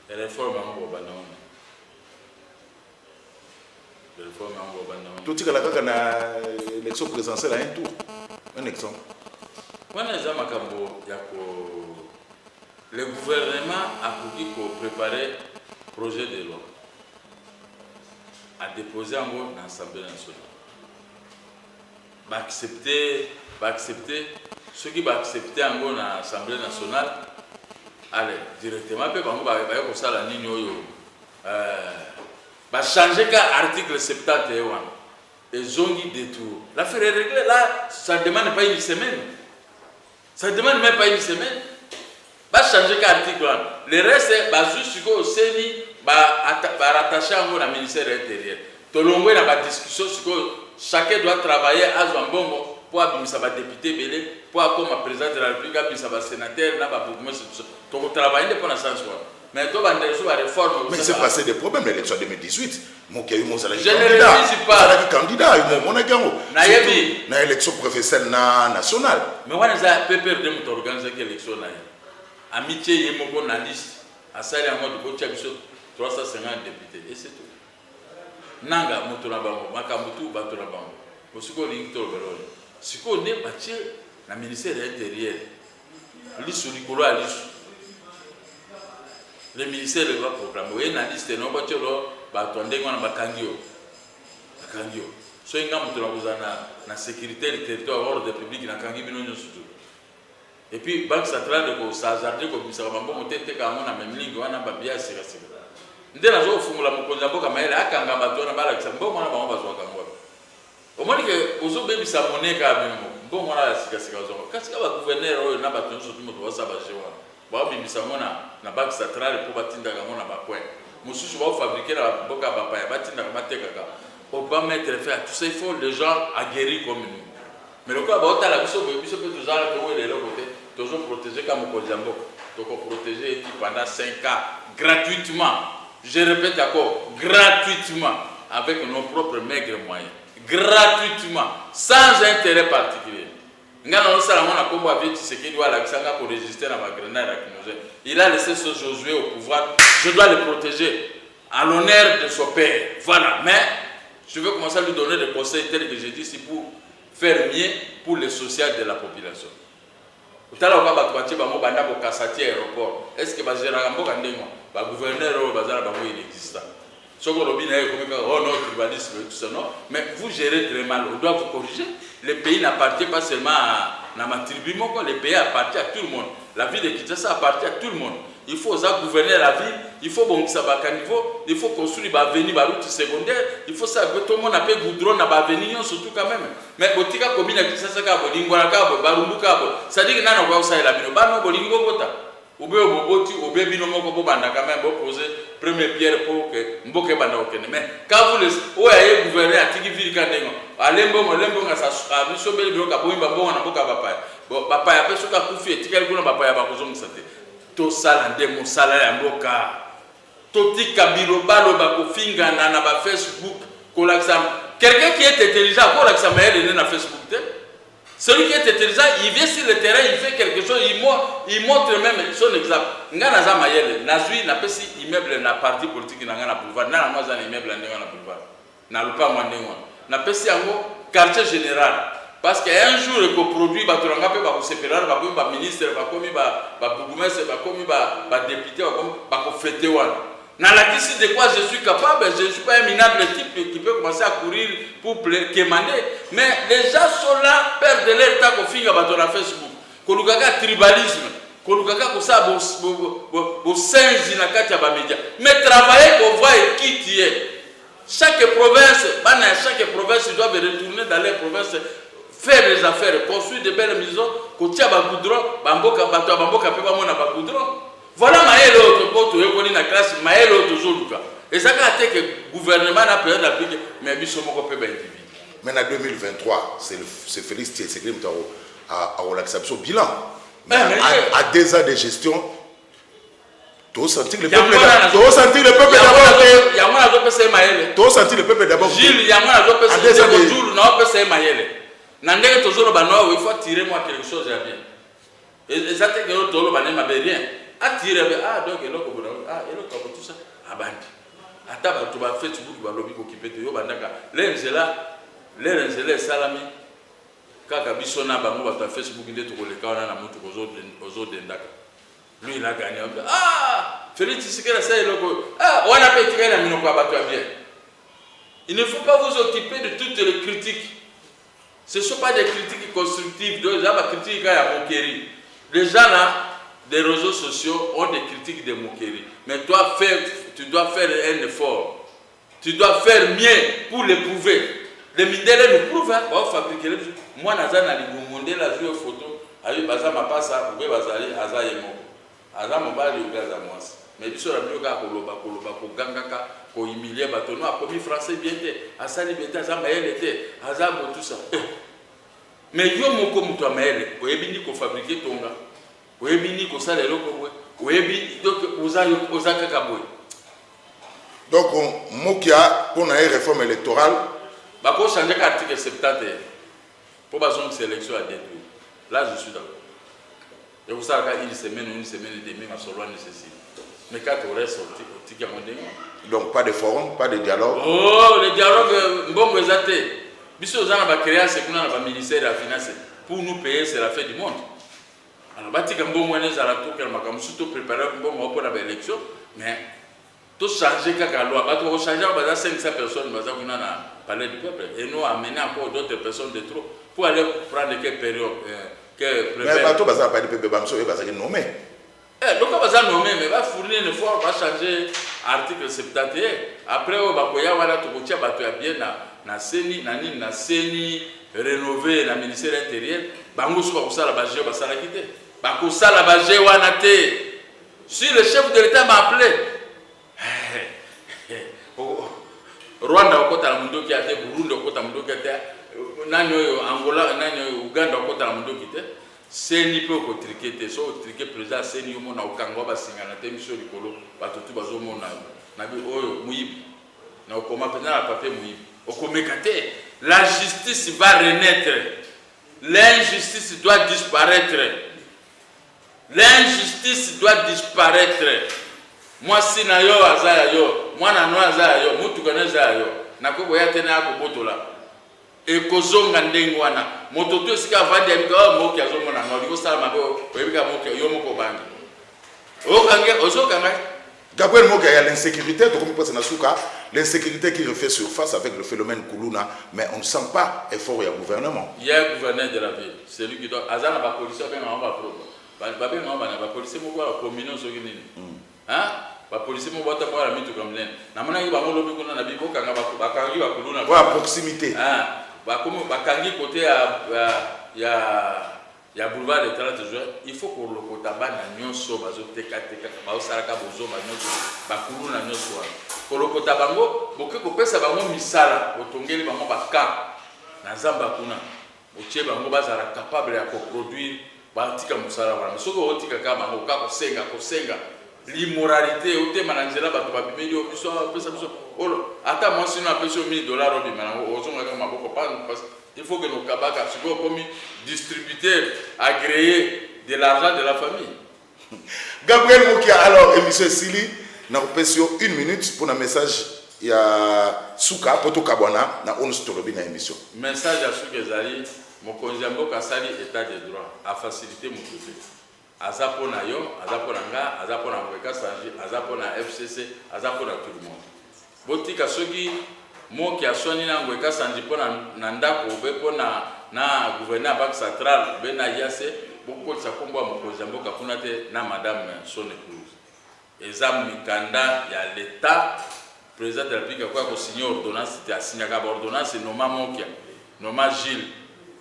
les réformes en Goubanon. Les réformes en Goubanon. Tout ce que la élection présidentielle a un tour. Un exemple. Le gouvernement a préparé un projet de loi à déposer en gros dans l'Assemblée nationale. Va accepter ceux qui vont accepter en gros dans l'Assemblée nationale. Allez, directement, va changer l'article 71 et zongi détour. L'affaire est réglée là, ça ne demande pas une semaine. Ça ne demande même pas une semaine. Va changer l'article. Le reste, c'est juste au CENI, rattacher au ministère intérieur. Tout le monde a une discussion sur chacun doit travailler à Zambongo pour abîmer va député belé, pour comme président de la République, abîmer va sénateur, là, va pour travailler pour la sens. Mais toi, la réforme. Mais il s'est passé des problèmes l'élection 2018. Moi qui ai eu mon salaire je ne réfléchis pas. Candidat, mon agent. L'élection professionnelle nationale. Mais on a peu peur de nous organiser l'élection. amitié yemoko na liste asali yango de botia biso 350 députés et c'est tout nanga moto na bango makambutu bato na bango osiko lingi to belone siko ne batie na ministère de l'intérieur lisu likolo a lisu le ministère va proclamer oui na liste no batie lo bato ndengo na bakangio so inga moto na kozana na sécurité du territoire ordre public na kangi bino nyosutu et puis banque centrale de ko s'hazarder ko bisaka mambo motete ka ngona memlingi wana babia sika nde nazo fungula mokonza mboka maele akanga bato na bala kisa mbongo na bango bazwa kango omoni ke ozo bebisa moneka bino mbongo na sika ozo kasi ka ba gouverneur oyo na bato nso tumo to wasa ba jewa ba bibisa ngona na banque centrale pour batinda ngona ba point mususu ba fabriquer na mboka bapa ya batinda mateka ka pour pas mettre faire tout ça il faut les gens aguerris comme nous mais le cas ba otala biso biso peut toujours aller de l'autre côté toujours protéger comme mokonza mboka donc protéger pendant 5 ans gratuitement. Je répète encore, gratuitement, avec nos propres maigres moyens. Gratuitement, sans intérêt particulier. Il a laissé ce Josué au pouvoir. Je dois le protéger à l'honneur de son père. Voilà. Mais je veux commencer à lui donner des conseils tels que j'ai dit, c'est pour faire mieux pour le social de la population. Est-ce que le gouverneur il existe? Oh non, tribalisme et tout ça, non. Mais vous gérez très mal, on doit vous corriger. Le pays n'appartient pas seulement à ma tribu, le pays appartient à tout le monde. La ville de Kinshasa appartient à tout le monde. Il faut gouverner la ville, il faut bon niveau, il faut construire des avenues, des routes secondaires, il faut ça que tout le monde appelle goudron na avenue surtout quand même. Mais botika commune à Kinshasa kabo, lingwana kabo, barumbu kabo. Ça dit que nana kwa ça la bino, ba no bolingo bota. Oube oboti, oube bino moko bo banda quand même bo poser première pierre pour que mboke banda okene. Mais quand vous les oyaye gouverner à tiki ville kandengo, alembo nga sa biso beli bino ka boimba bonga na mboka papa. Bon papa ya peso ka kufi tika likuna papa ya bakozo musate. To sala nde mosala ya mboka totika biloba loba kofinga na ba Facebook kolaksa quelqu'un qui est intelligent kolaksa maele na Facebook te celui qui est intelligent il vient sur le terrain il fait quelque chose il montre même son exemple ngana za maele nazui na pesi immeuble na parti politique na ngana boulevard na maza na immeuble na boulevard na lupa mwandengo na pesi yango quartier général. Parce qu'un jour, le coproduit, va séparer, va ministre, va bourgmestre, va député, va fêter. Dans la question de quoi je suis capable, je ne suis pas un minable type qui peut commencer à courir pour quémander. Mais les gens sont là, perdent leur temps pour finir sur Facebook. Qu'on a un tribalisme, qu'on a un singe dans les médias. Mais travailler pour voir qui tu es. Chaque province doit retourner dans les provinces. Faire des affaires, construire de belles maisons, kotia ba goudron, bamboka bato bamboka pe ba mona ba goudron. Voilà maël autre poto yekoni na classe maël autre zoluka. Et ça ka te que gouvernement na période d'appliquer mais biso moko pe ba individu. Mais en 2023, c'est Félix Tshisekedi Mutaro à l'acception bilan. Mais à 2 ans de gestion, tu sentir le peuple d'abord. Yamona zo pese maël. Tu sentir le peuple d'abord. Gilles yamona zo pese jour na pese maël. Nandé toujours banoa il faut tirer moi quelque chose à bien. Et ça te que tolo banema be rien. A tirer donc eloko bona eloko tout ça abandi. Ata ba to ba Facebook ba lobi ko kipete yo bandaka. Lenzela salami. Kaka biso na bango ba Facebook nde to koleka wana na mutu kozo dendaka. Lui il a gagné. Félix Tshisekedi ça eloko. Wana pe tika na minoko ba to bien. Il ne faut pas vous occuper de toutes les critiques. Ce ne sont pas des critiques constructives, des critiques à moquerie. Les gens là, des réseaux sociaux ont des critiques de moquerie. Mais toi, tu dois faire un effort. Tu dois faire mieux pour les prouver. Les mindele nous prouvent, on va fabriquer les choses. Moi, je suis la jouer photo, je suis ma passe à pouvoir bazali, Aza mobali au gaz à moi. Mais il sera mieux qu'à Koloba, ko humilier batono a commis français bien té asali beta za maël était azabo tout ça mais yo moko muto maël oyebi ni ko fabriquer tonga oyebi ni ko sala eloko oyebi donc ozaka kaboy donc mokia pour une réforme électorale ba ko changer article 70 pour bason sélection à détruire là je suis d'accord Et vous savez une semaine et demie, ma solo nécessite. Mais quand on reste au ticket mondial. Donc pas de forum, pas de dialogue. Oh, le dialogue, bon, vous êtes. Bisous, on a créé ce qu'on a le ministère de la Finance. Pour nous payer, c'est la fête du monde. Alors, bâti comme bon moyen à la tour, qu'elle m'a comme surtout préparé pour bon pour l'élection, mais tout changer quand la loi, on changer, on va 500 personnes, on va parler du peuple, et nous amener encore d'autres personnes de trop pour aller prendre quelle période. Mais pas tout, ça pas de peuple, ça va nommer. Donc on va nommer, mais va fournir une fois, on va changer article 71. Après, on va voir tout le monde bien na seni rénové na ministère intérieur. Bango soit ça la bagé, on va ça la quitter. Bako ça la bagé wana te. Si le chef de l'État m'a appelé, Rwanda okota la mundo qui a été, Burundi okota la mundo qui a été, nanyo Angola, nanyo Uganda okota la mundo qui a été. Seni peut triquer, so triquer président seni yomo na okangwa ba singana te mission likolo, batutu bazo mona na bi oyo muyibi. Na okoma pena la papier muyibi. Okomekate, la justice va renaître. L'injustice doit disparaître. L'injustice doit disparaître. Moi si na yo azaya yo, moi na no azaya yo, mutu kana azaya yo. Nakoko ya tena akobotola. Ekozonga ndengo wana. Moto to sika vandi abika moki azomona no liko sala mabe oyebika moki yo moko bangi. Okange ozokanga Gabriel Moga, il y a l'insécurité, l'insécurité qui refait surface avec le phénomène Koulouna, mais on ne sent pas effort et gouvernement. Il y a un gouverneur de la ville, c'est lui qui doit. Azana la police, la police, la commune, hein? La police, la mythe comme l'aine. Namana, il va me lever qu'on a la bibo, Bakangi, Koulouna. À proximité. Ah, Bakangi, côté, il y a boulevard de 30 juin, il faut qu'on le kotaba na nyonso bazo teka ba osaraka bozo ba nyonso ba kulu na nyonso ko le kotaba ngo boke ko pesa bango misala otongeli bango baka na zamba kuna otie bango bazara capable ya ko produire ba tika musala wana soko otika ka bango ka ko senga l'immoralité otema na nzela bato ba bimeli obiso pesa biso olo ata moi sino apesi $1000 obi manango ozonga ka maboko parce il faut que nos kabaka soient comme distributeurs agréés de l'argent de la famille. Gabriel Mokia, alors, émission Sili, nous avons 1 minute pour un message. Il y a Souka, Poto Kabwana, na on se trouve dans l'émission. Message à Souka Zali, mon konjambo kasali état de droit, à faciliter mon côté. Azapona yo, azapona nga, azapona mweka sanji, azapona FCC, azapona tout le monde. Botika soki mo qui a soigné na ngweka sanji pona na ndako be pona na gouverneur banque centrale be na yase boko sa kombo mokoza mboka kuna te na madame son épouse ezam mikanda ya l'état président de la République quoi ko signer ordonnance te asigna ka ordonnance noma mokia noma Gilles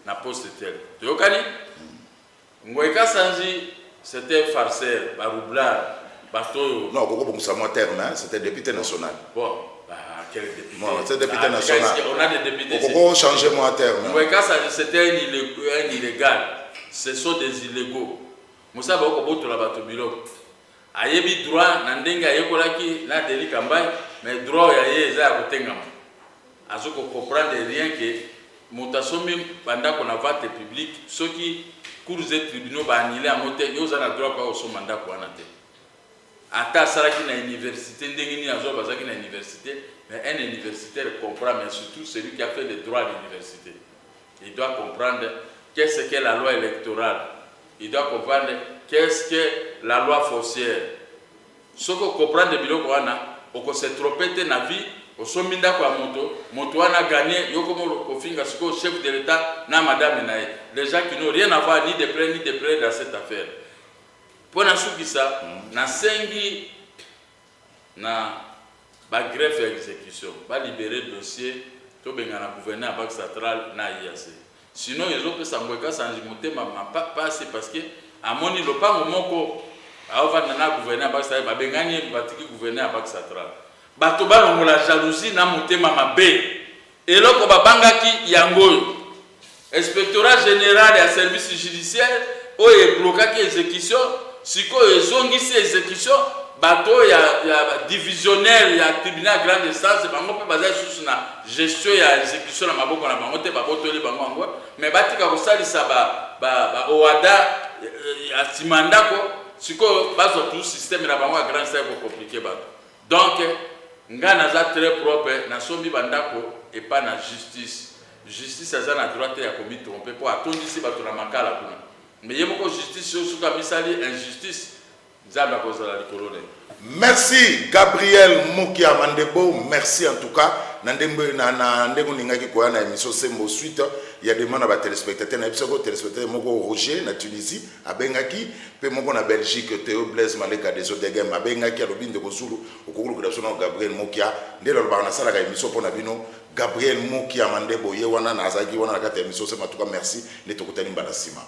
na poste tel to yokani ngweka sanji c'était farceur ba roublard bato non koko bonsa mo terme c'était député national. Bon quel député? Bon, c'est député national. On a des députés. Pourquoi changer mon terme? C'était un illégal. Ce sont des illégaux. Moussa Boko Boto la Batobilo. Ayebi droit, Nandenga Yekolaki, na Deli Kambay, mais droit yaye za Kotengam. Azoko comprendre rien que Moutasomi, pendant qu'on a voté public, ceux qui cours et tribunaux, annulé à monter, ils ont le droit au son mandat pour en attaquer. Ata Saraki na université, Ndengini Azo Bazaki na université. Mais un universitaire comprend, mais surtout celui qui a fait le droit à l'université. Il doit comprendre qu'est-ce qu'est la loi électorale. Il doit comprendre qu'est-ce qu'est la loi foncière. Ce qu'on comprend de Bilo Kouana, on s'est trompé de la vie, on s'est mis d'accord à Moto a gagné, il y a comme le chef de l'État, na madame Naï. Les gens qui n'ont rien à voir ni de près dans cette affaire. Pour nous, ça, na sengi, na ba greffe et exécution, ba libérer le dossier, to benga na gouverneur à Banque centrale na IAC. Sinon ils ont fait ça ngweka sanji motema pas assez parce que à moni le pas moko a ovanda na gouverneur à Banque centrale ba bengani batiki gouverneur à Banque centrale. Bato ba longo la jalousie na motema mabe. Et loko ba bangaki yango. Inspectorat général et service judiciaire o e bloquaki exécution, siko ezongisi exécution. Bateau, il y a divisionnaire, il y a tribunal grande instance, bango pe basé sur la gestion et l'exécution na maboko na bango te baboto les bango ngo mais batika ko salisa ba oada nsima ndako sikoyo bazwa tout système na bango ya grand sœur compliqué bato. Donc nga naza très propre nasombi bandako epa na justice. Justice aza na droit ya komi tromper po atondisi bato na makala kuna. Mais ye moko justice yo suka misali injustice nzambe akozala likolo ne. Merci Gabriel Mokia Mandebo, merci en tout cas. Nandego ningaki koya na émission Sembo suite il y a des gens na téléspectateurs na episode téléspectateur moko Roger na Tunisie abengaki pe moko na Belgique Théo Blaise Maleka des autres game abengaki alobi ndeko Zulu okokulu kudasona Gabriel Mokia ndelo ba na sala ka émission pona bino Gabriel Mokia Mandebo ye wana na azaki wana na kata émission c'est en tout cas merci ne tokutani mbala sima.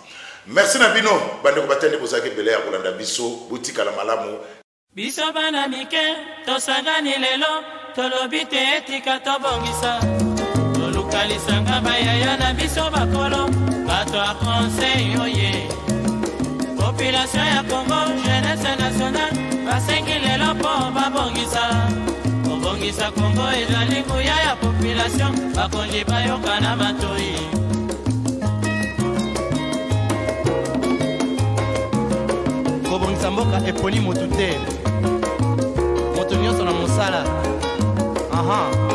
Merci na bino bandeko batende kozaki bele ya kolanda biso boutique la malamu biso bana mike tosangani lelo tolobi te etika tobongisa tolukalisanga bayaya na biso bakolo bato ya conseil oye population ya Congo jeunesse nationale basengi lelo mpo babongisa kobongisa Congo ezali nguya ya population bakonzi bayoka na matoi kobongisa mboka eponi motu te moto nyonso na mosala. Aha.